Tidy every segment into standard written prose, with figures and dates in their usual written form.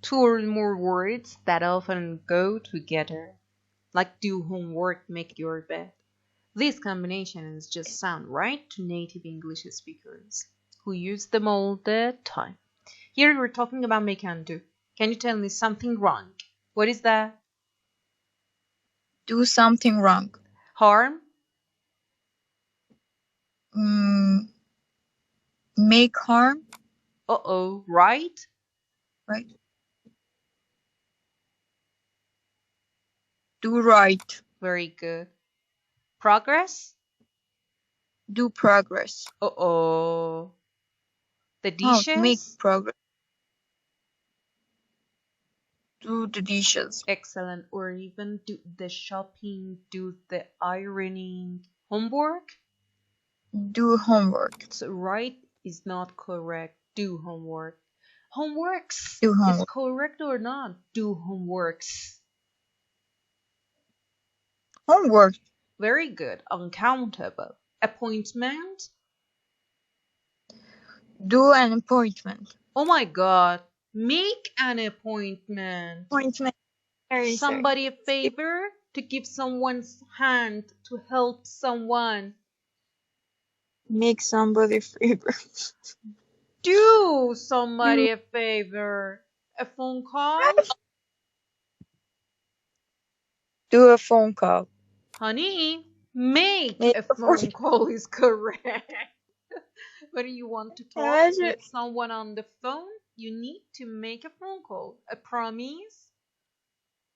Two or more words that often go together, like do homework, make your bed. These combinations just sound right to native English speakers who use them all the time. Here we're talking about make and do. Can you tell me something wrong? What is that? Do something wrong. Harm? Make harm. Uh-oh, right? Right. Do right. Very good. Progress? Do progress. Uh-oh. The Make dishes? progress. Do the dishes. Excellent. Or even do the shopping, do the ironing. Homework? Do homework. So right is not correct. Do homework. Homeworks Do is homework. correct or not? Do homeworks. Homework. Very good. Uncountable. Appointment? Do an appointment. Oh my god. Make an appointment. Appointment. Sorry. Somebody a favor to give someone's hand to help someone. Make somebody favor. Do somebody a favor. A phone call? Do a phone call. Honey, make Make a a phone call is correct. When you want to talk with someone on the phone, you need to make a phone call. A promise?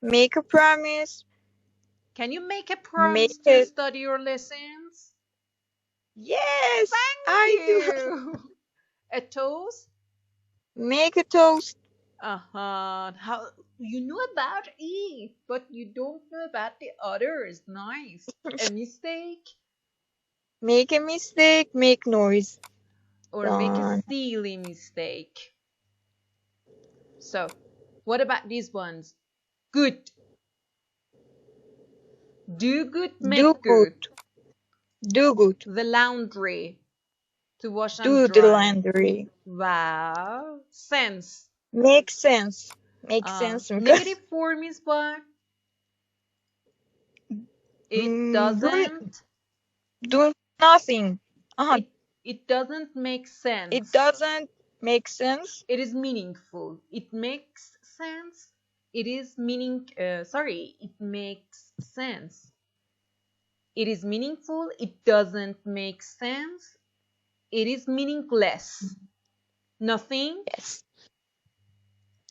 Make a promise. Can you make a promise Make to it. study your lessons? Yes, Thank I you. A toast? Make a toast. How you know about it, but you don't know about the others. Nice. A mistake? Make a mistake. Make noise. Or make a silly mistake. So, what about these ones? Good. Do good, make Do good. Do good. The laundry. To wash and Do dry. the laundry. Wow. Sense. Make sense. Make sense. Negative form is what? It doesn't. Do nothing. It doesn't make sense. It doesn't make sense. It is meaningful. It makes sense. It is meaning. It makes sense. It is meaningful. It doesn't make sense. It is meaningless. Nothing. Yes.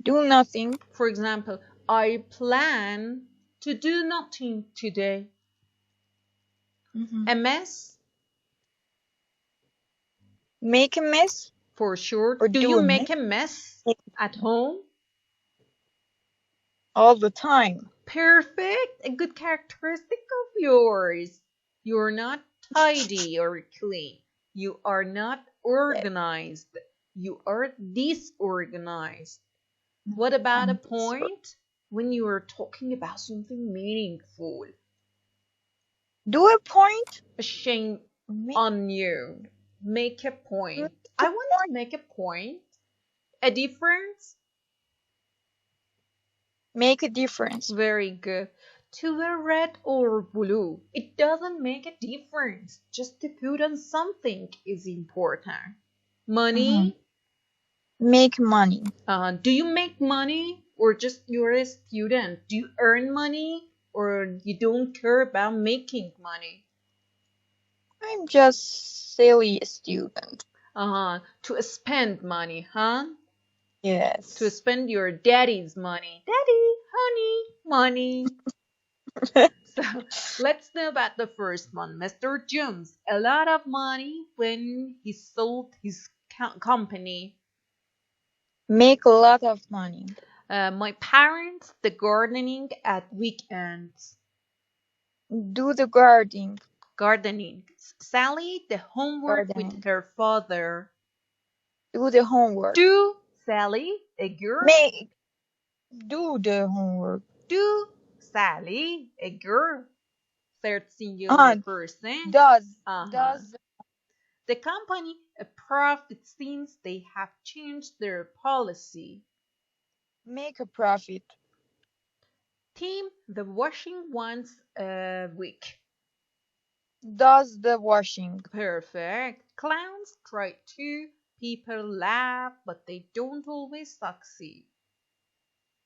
Do nothing. For example, I plan to do nothing today. A mess. Make a mess. For sure. Or do you make a mess at home? All the time. Perfect. A good characteristic of yours. You're not tidy or clean. You are not organized. You are disorganized. What about a point when you are talking about something meaningful? Do a point. A shame on you. Make a point. I want to make a point. A difference? Make a difference. Very good. To wear red or blue, it doesn't make a difference. Just to put on something is important. Money? Make money. Do you make money or just you're a student? Do you earn money or you don't care about making money? I'm just silly student. To spend money, huh? Yes. To spend your daddy's money. Daddy, honey, money. So let's know about the first one. Mr. Jones, a lot of money when he sold his company. Make a lot of money. My parents, the gardening at weekends. Do the gardening. Sally, the homework with her father. Do the homework. Do, Sally, a girl. Do the homework. Do, Sally, a girl. Third singular person. Does. The company approved it since they have changed their policy. Make a profit. Team the washing once a week. Does the washing. Perfect. Clowns try to. People laugh, but they don't always succeed.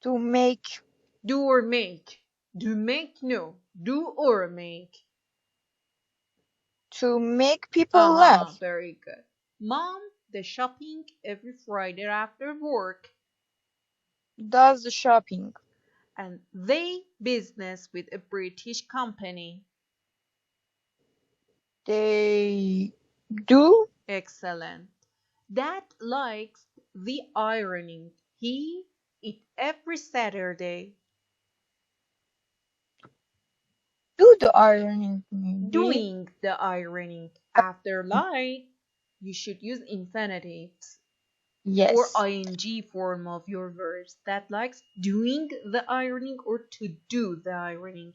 To make. Do or make. Do make, no. Do or make. To make people Uh-huh, laugh. very good. Mom, the shopping every Friday after work. Does the shopping. And they business with a British company. They do. Excellent. Dad likes the ironing. He it every Saturday. Do the ironing maybe. Doing the ironing after like you should use infinitives or Yes. ing form of your verbs that likes doing the ironing or to do the ironing.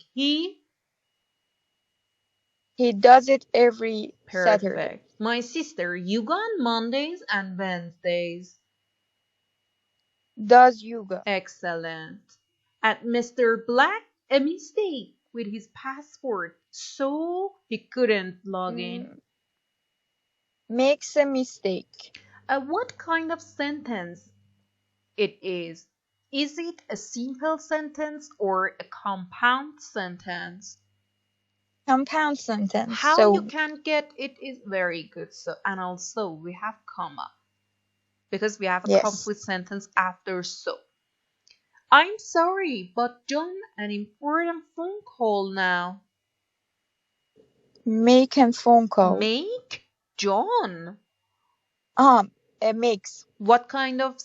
He does it every Saturday. Perfect. My sister, you go on Mondays and Wednesdays. Does yoga. Excellent. At Mr. Black, a mistake with his passport, so he couldn't log in. Mm, makes a mistake. What kind of sentence it is? Is it a simple sentence or a compound sentence? Compound sentence. How you So, can get it is very good. So, and also we have comma because we have a yes. complete sentence after so. I'm sorry, but John, an important phone call now. Make a phone call. Make? John. Um, makes. What kind of